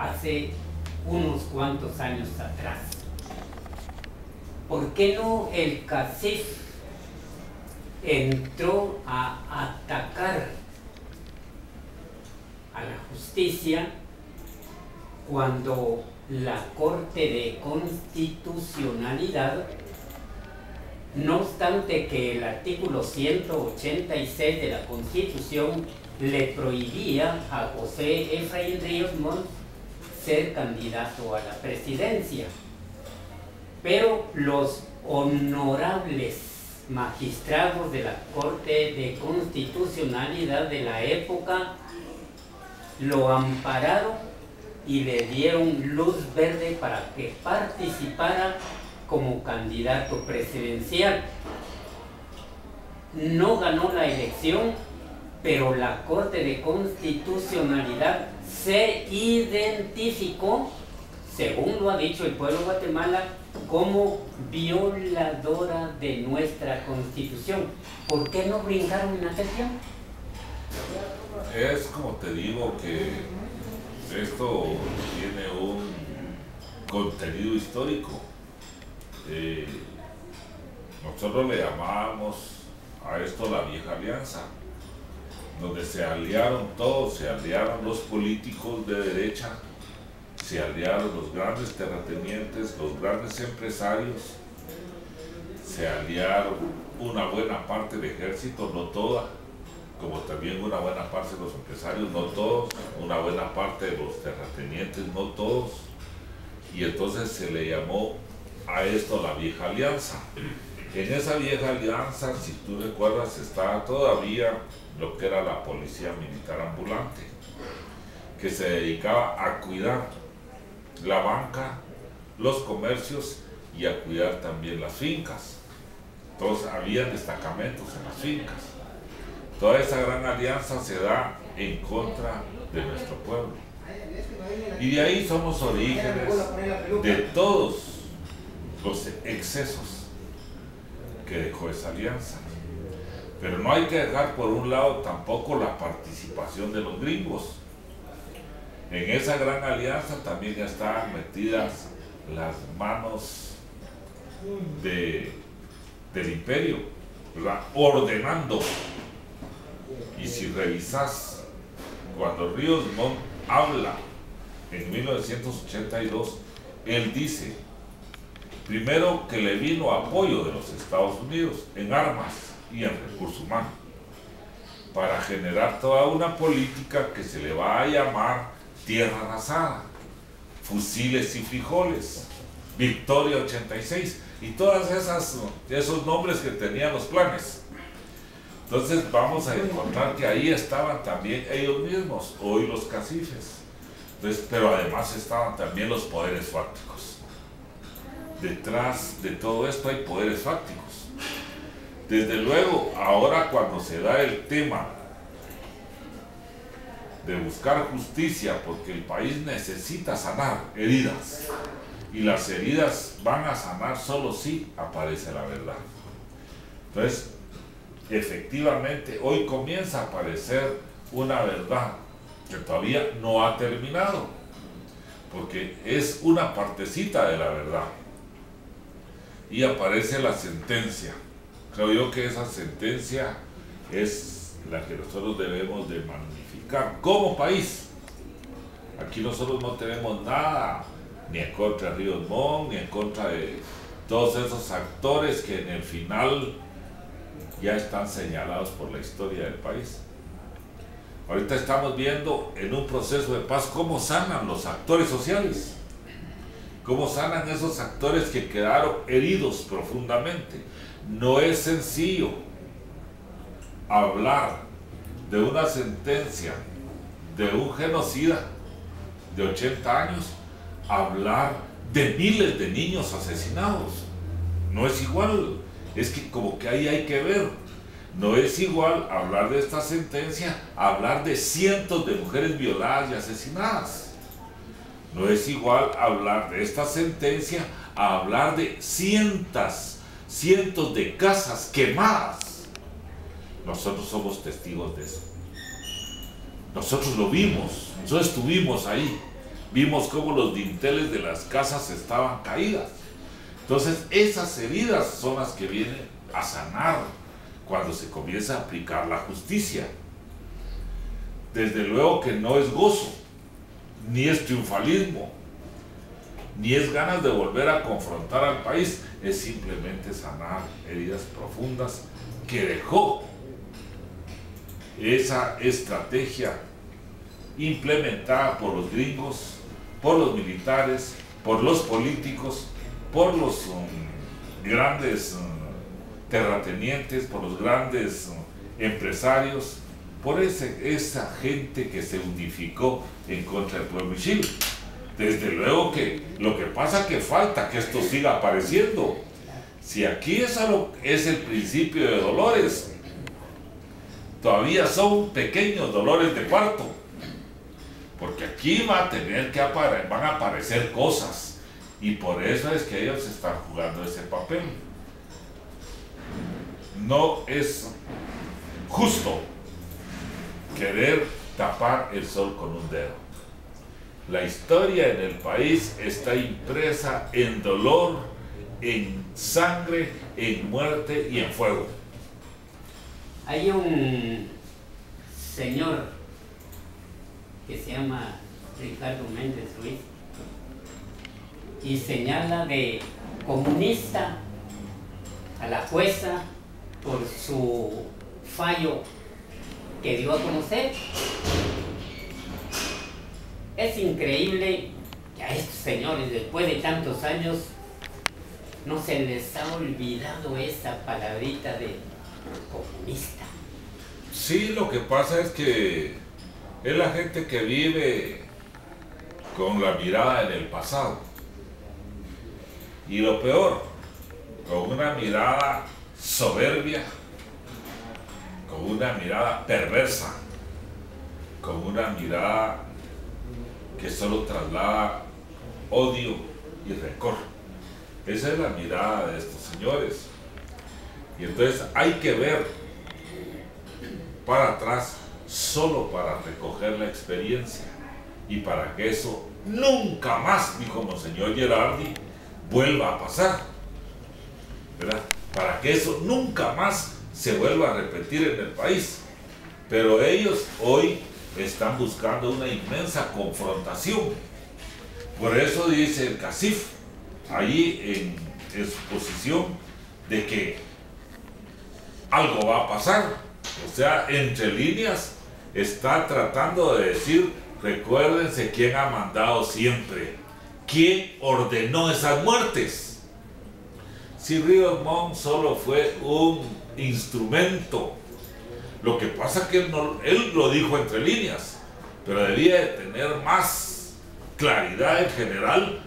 hace unos cuantos años atrás. ¿Por qué no el CACIF entró a atacar a la justicia cuando la Corte de Constitucionalidad, no obstante que el artículo 186 de la Constitución le prohibía a José Efraín Ríos Montt ser candidato a la presidencia? Pero los honorables magistrados de la Corte de Constitucionalidad de la época lo ampararon y le dieron luz verde para que participara como candidato presidencial. No ganó la elección, pero la Corte de Constitucionalidad se identificó, según lo ha dicho el pueblo de Guatemala, como violadora de nuestra Constitución. ¿Por qué no brincaron en aquel tiempo? Es como te digo que esto tiene un contenido histórico. Nosotros le llamábamos a esto la vieja alianza, donde se aliaron todos, se aliaron los políticos de derecha, se aliaron los grandes terratenientes, los grandes empresarios, se aliaron una buena parte del ejército, no toda, como también una buena parte de los empresarios, no todos, una buena parte de los terratenientes, no todos, y entonces se le llamó a esto la vieja alianza. En esa vieja alianza, si tú recuerdas, estaba todavía lo que era la policía militar ambulante, que se dedicaba a cuidar la banca, los comercios y a cuidar también las fincas. Entonces había destacamentos en las fincas. Toda esa gran alianza se da en contra de nuestro pueblo. Y de ahí son los orígenes de todos los excesos que dejó esa alianza. Pero no hay que dejar por un lado tampoco la participación de los gringos. En esa gran alianza también estaban metidas las manos del imperio, ¿verdad? Ordenando. Y si revisas, cuando Ríos Montt habla en 1982, él dice, primero, que le vino apoyo de los Estados Unidos en armas y en recursos humanos, para generar toda una política que se le va a llamar tierra arrasada, fusiles y frijoles, Victoria 86, y todas esos nombres que tenían los planes. Entonces vamos a encontrar que ahí estaban también ellos mismos, hoy los cacifes. Entonces, pero además estaban también los poderes fácticos. Detrás de todo esto hay poderes fácticos. Desde luego, ahora cuando se da el tema de buscar justicia, porque el país necesita sanar heridas, y las heridas van a sanar solo si aparece la verdad. Entonces, efectivamente, hoy comienza a aparecer una verdad que todavía no ha terminado, porque es una partecita de la verdad. Y aparece la sentencia. Creo yo que esa sentencia es la que nosotros debemos de magnificar como país. Aquí nosotros no tenemos nada ni en contra de Ríos Montt, ni en contra de todos esos actores que en el final ya están señalados por la historia del país. Ahorita estamos viendo en un proceso de paz cómo sanan los actores sociales, cómo sanan esos actores que quedaron heridos profundamente. No es sencillo hablar de una sentencia de un genocida de 80 años, hablar de miles de niños asesinados. No es igual, es que como que ahí hay que ver. No es igual hablar de esta sentencia a hablar de cientos de mujeres violadas y asesinadas. No es igual hablar de esta sentencia a hablar de cientos de casas quemadas. Nosotros somos testigos de eso. Nosotros lo vimos, nosotros estuvimos ahí. vimos cómo los dinteles de las casas estaban caídas. Entonces esas heridas son las que vienen a sanar cuando se comienza a aplicar la justicia. Desde luego que no es gozo, ni es triunfalismo, ni es ganas de volver a confrontar al país, es simplemente sanar heridas profundas que dejó esa estrategia implementada por los gringos, por los militares, por los políticos, por los grandes terratenientes, por los grandes empresarios, por esa gente que se unificó en contra del pueblo de Chile. Desde luego que lo que pasa es que falta que esto siga apareciendo. Si aquí eso es el principio de dolores, todavía son pequeños dolores de parto, porque aquí van a aparecer cosas, y por eso es que ellos están jugando ese papel. No es justo querer tapar el sol con un dedo. La historia en el país está impresa en dolor, en sangre, en muerte y en fuego. Hay un señor que se llama Ricardo Méndez Ruiz y señala de comunista a la jueza por su fallo que dio a conocer. Es increíble que a estos señores, después de tantos años, no se les ha olvidado esa palabrita de comunista. Sí, lo que pasa es que es la gente que vive con la mirada en el pasado. Y lo peor, con una mirada soberbia, con una mirada perversa, con una mirada que solo traslada odio y rencor. Esa es la mirada de estos señores. Y entonces hay que ver para atrás solo para recoger la experiencia, y para que eso nunca más, dijo Monseñor Gerardi, vuelva a pasar, ¿verdad? Para que eso nunca más se vuelva a repetir en el país. Pero ellos hoy están buscando una inmensa confrontación. Por eso dice el CACIF ahí en su posición de que algo va a pasar. O sea, entre líneas está tratando de decir: recuérdense quién ha mandado siempre, quién ordenó esas muertes. Si Ríos Montt solo fue un instrumento. Lo que pasa es que él lo dijo entre líneas, pero debía de tener más claridad en general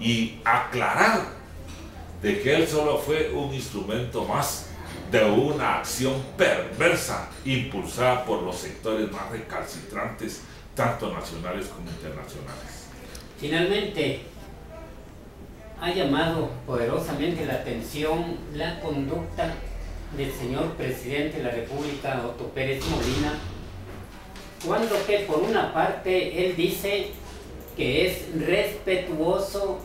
y aclarar de que él solo fue un instrumento más de una acción perversa impulsada por los sectores más recalcitrantes, tanto nacionales como internacionales. Finalmente, ha llamado poderosamente la atención la conducta del señor presidente de la República, Otto Pérez Molina, cuando que por una parte él dice que es respetuoso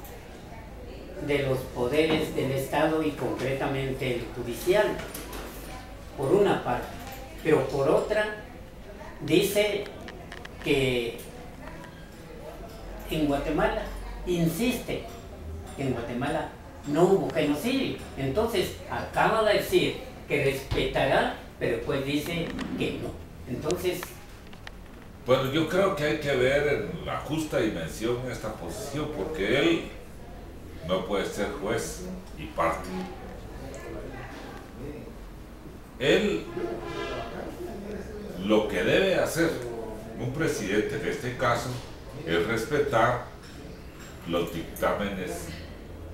de los poderes del Estado y concretamente el judicial, por una parte, pero por otra dice que en Guatemala, insiste que en Guatemala no hubo genocidio. Entonces acaba de decir que respetará, pero después dice que no. Entonces, bueno, yo creo que hay que ver en la justa dimensión esta posición, porque él no puede ser juez y parte. Él lo que debe hacer un presidente en este caso es respetar los dictámenes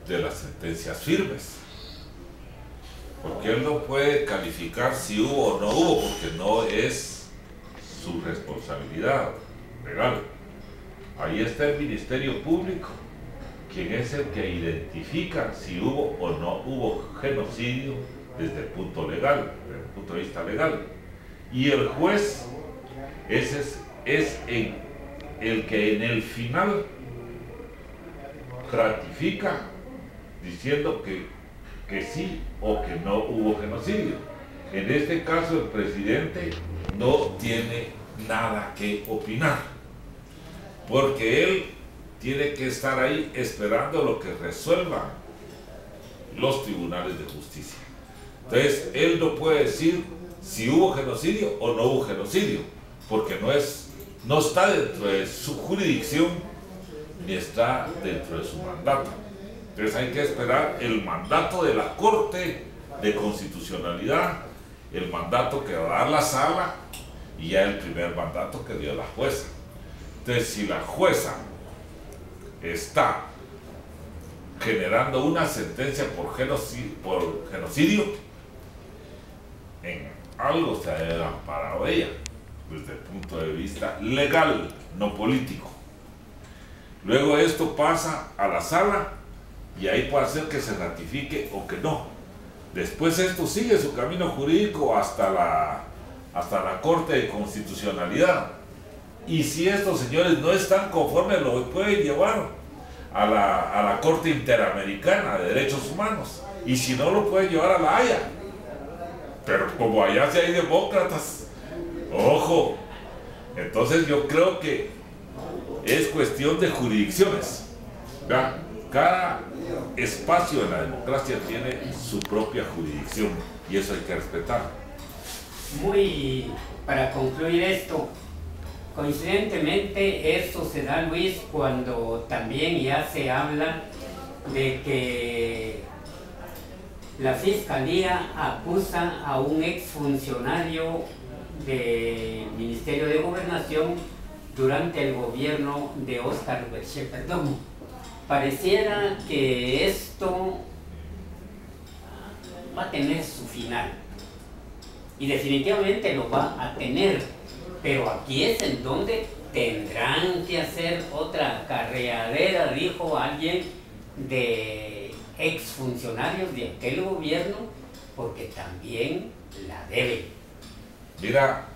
de las sentencias firmes, porque él no puede calificar si hubo o no hubo, porque no es su responsabilidad legal. Ahí está el Ministerio Público, quien es el que identifica si hubo o no hubo genocidio desde el punto legal, desde el punto de vista legal. Y el juez es el que en el final ratifica diciendo que sí o que no hubo genocidio. En este caso el presidente no tiene nada que opinar, porque él tiene que estar ahí esperando lo que resuelvan los tribunales de justicia. Entonces él no puede decir si hubo genocidio o no hubo genocidio, porque no está dentro de su jurisdicción ni está dentro de su mandato. Entonces hay que esperar el mandato de la Corte de Constitucionalidad, el mandato que va a dar la Sala y ya el primer mandato que dio la jueza. Entonces, si la jueza está generando una sentencia por genocidio, en algo se ha amparado ella, desde el punto de vista legal, no político. Luego esto pasa a la Sala y ahí puede ser que se ratifique o que no. Después esto sigue su camino jurídico hasta la Corte de Constitucionalidad. Y si estos señores no están conformes, lo pueden llevar a la Corte Interamericana de Derechos Humanos. Y si no, lo pueden llevar a La Haya. Pero como allá sí hay demócratas, ojo. Entonces yo creo que es cuestión de jurisdicciones. ¿Verdad? Cada espacio en la democracia tiene su propia jurisdicción y eso hay que respetar. Para concluir esto, coincidentemente esto se da, Luis, cuando también ya se habla de que la Fiscalía acusa a un exfuncionario del Ministerio de Gobernación durante el gobierno de Óscar Berché Perdomo. Pareciera que esto va a tener su final y definitivamente lo va a tener, pero aquí es en donde tendrán que hacer otra carreadera, dijo alguien, de exfuncionarios de aquel gobierno, porque también la deben. Mira,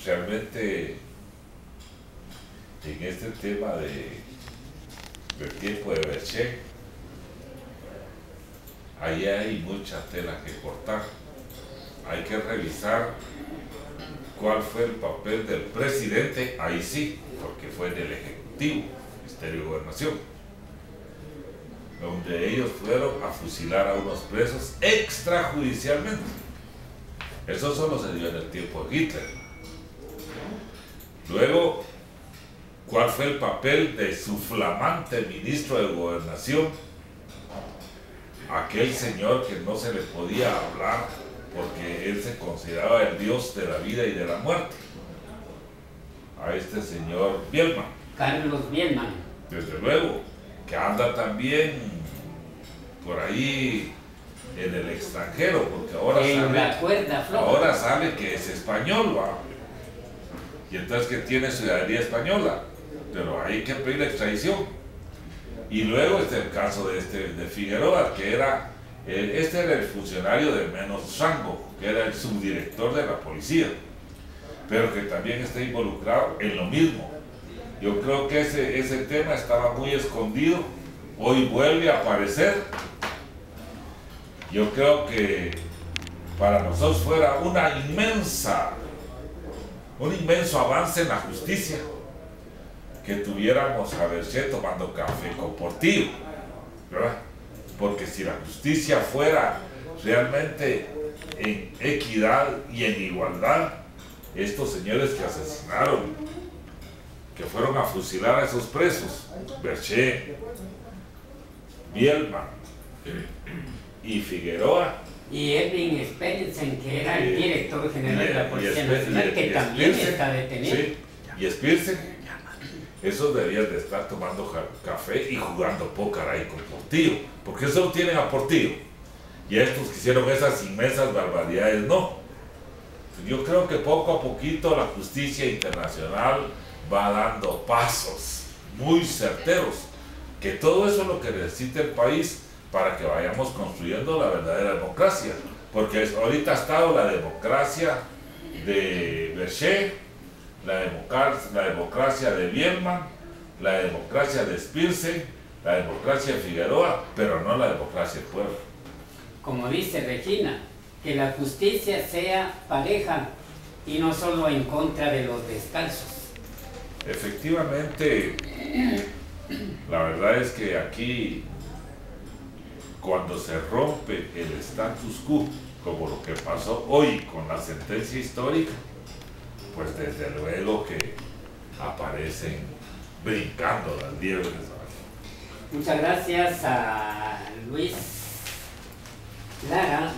realmente en este tema del tiempo de Berché, ahí hay mucha tela que cortar. Hay que revisar cuál fue el papel del presidente, ahí sí, porque fue del Ejecutivo, Ministerio de Gobernación, donde ellos fueron a fusilar a unos presos extrajudicialmente. Eso solo se dio en el tiempo de Hitler. Luego, ¿cuál fue el papel de su flamante ministro de Gobernación? Aquel señor que no se le podía hablar porque él se consideraba el dios de la vida y de la muerte. A este señor Bielman. Carlos Bielman. Desde luego, que anda también por ahí en el extranjero, porque ahora sale que es español, ¿va? Y entonces que tiene ciudadanía española, pero hay que pedir la extradición. Y luego está el caso de Figueroa, que era el funcionario de menos rango, que era el subdirector de la policía, pero que también está involucrado en lo mismo. Yo creo que ese tema estaba muy escondido, hoy vuelve a aparecer. Yo creo que para nosotros fuera un inmenso avance en la justicia que tuviéramos a Berché tomando café con Portillo, ¿verdad? Porque si la justicia fuera realmente en equidad y en igualdad, estos señores que asesinaron, que fueron a fusilar a esos presos, Berché, Bielman y Figueroa, y Edwin Spencer, que era el director general de la Policía Nacional, que también está detenido. Sí, y Spencer, esos deberían de estar tomando café y jugando póker ahí con Portillo, porque eso lo tienen a Portillo, y estos que hicieron esas inmensas barbaridades no. Yo creo que poco a poquito la justicia internacional va dando pasos muy certeros, que todo eso es lo que necesita el país para que vayamos construyendo la verdadera democracia, porque ahorita ha estado la democracia de Berché, la democracia de Bielman, la democracia de Spirsen, la democracia de Figueroa, pero no la democracia del pueblo. Como dice Regina, que la justicia sea pareja y no solo en contra de los descalzos. Efectivamente, la verdad es que aquí, cuando se rompe el status quo, como lo que pasó hoy con la sentencia histórica, pues desde luego que aparecen brincando las liebres. Muchas gracias a Luis Lara